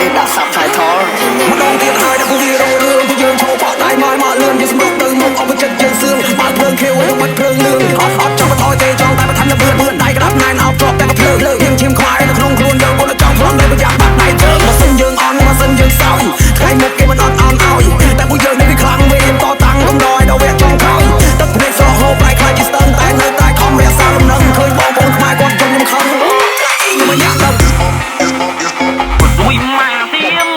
នេះដាក់សាប់ថៃថលម្ដងទៀតហើយដល់ពួកវារងរឿងពួកយើងឈោបកដៃមកលឿនយើងសម្រុកទៅមុខអបចិត្តយើងសឿងបើភ្លើងខៀវទៅបាត់ភ្លើងលឿងអត់ចង់បន្ថយទេចង់តែបន្ថែមលឿនដៃក្តាប់ណែនអោបជាប់តែមកភ្លើងលើយើងឈាមខ្វាយនៅក្នុងខ្លួនយើងគាត់ចង់ព្រមเลยប្រយ័ត្នបាត់ដៃជើងបើសិនយើងអន់បើសិនយើងសោយថ្ងៃមុខគេមិនអត់អន់ឲ្យតែពួកយើងនេះវាខ្លាំងវាតតាំងកុំដោយដល់វាចង់ក្រោយទឹកភ្នែកស្រហូបប្រៃខ្លាចជាស្ទើរតែនៅតែខំរក្សាលំនឹងឃើញបងប្អូនខ្មែរគាត់ចង់ខ្ញុំខំខ្ញុំមិនយ៉ាក់ដល់រួយម៉ាទៀម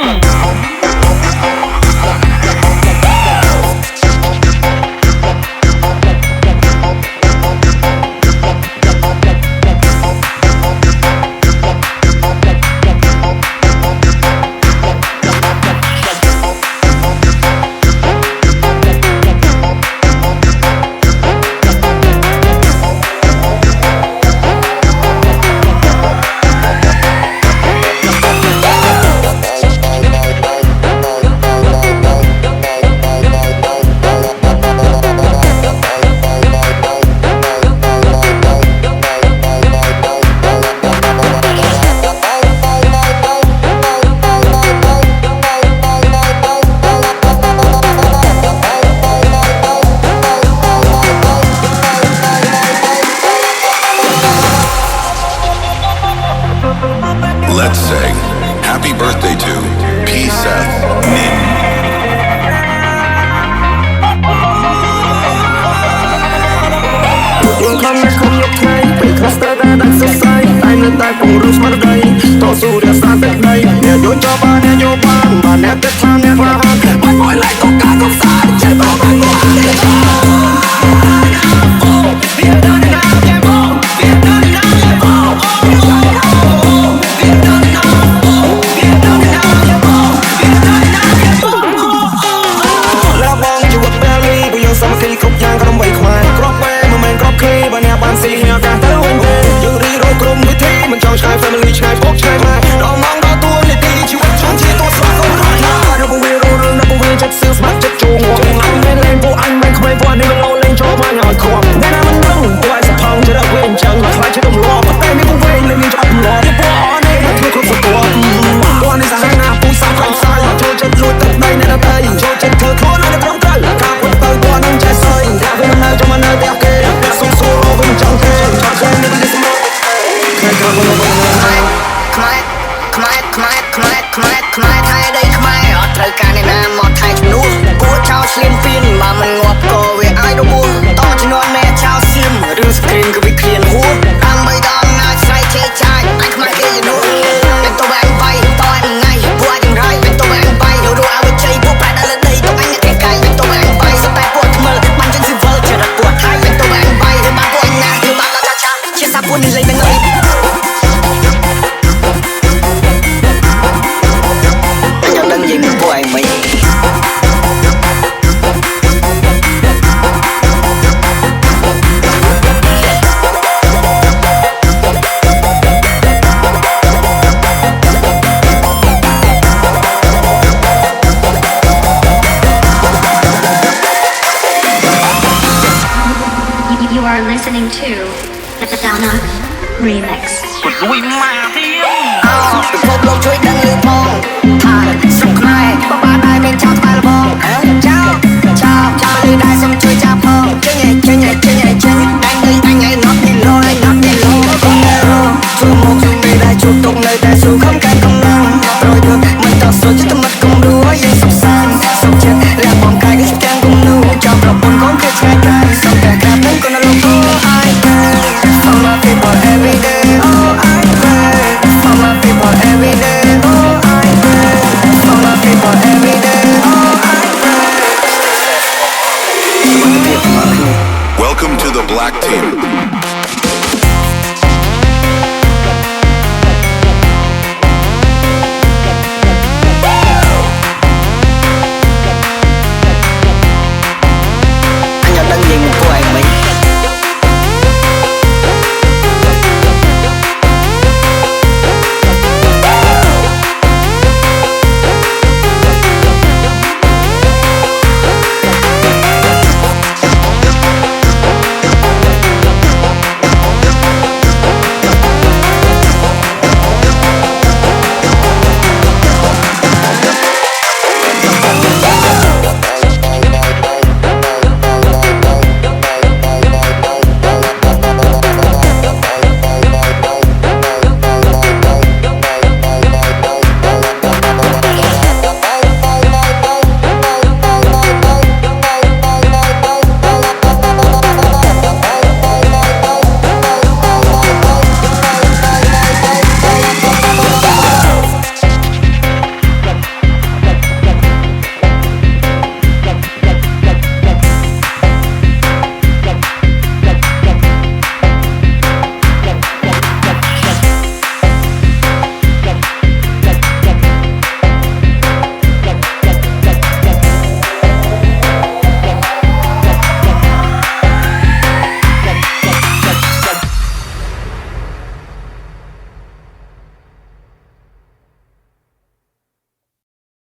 Let's say happy birthday to P. Seth Nin. យើងខំណាស់ខំយកថ្ងៃពេលខ្លះស្ទើរតែដាច់សរសៃតែនៅតែពង្រឹងស្មារតីតស៊ូរក្សាទឹកដីអ្នកយល់ចោលបានអ្នកយល់បានអ្នកគិតថាអ្នកក្លាហានបាច់មកឡៃតការកំសាន្តចេះប្រហែលមកខ្មែរថៃដីខ្មែរអត់ត្រូវការអ្នកណាមកថៃជំនួសគួរចោលស្លៀនពៀនបើមិនងាប់ក៏វាអាចរបួសតជំនាន់មេចោលសៀមរឿងស្គ្រីនក៏វាឃ្លានហួរដើម្បីដល់អំណាចស្រ័យជេរចាយអញខ្មែរគេជំនួសเป็นตัวแบงไปต่อยังไงพวกยังไรเป็นตัวแบงไปรู้เอาไว้ใจพวกแปดอะไรดีตัวอันยังไกลเป็นตัวแบงไปสไตล์พวกมือมันจนสิเวอร์จะรักปวดไทยเป็นตัวแบงไปหรือบ้านพวกอันนะหรือบ้านเราช้าเชื่อซาบุญเลยเป็นเลย You are listening to the Donna Remix. រួយម៉ាទៀម ពិភពលោកជួយដឹង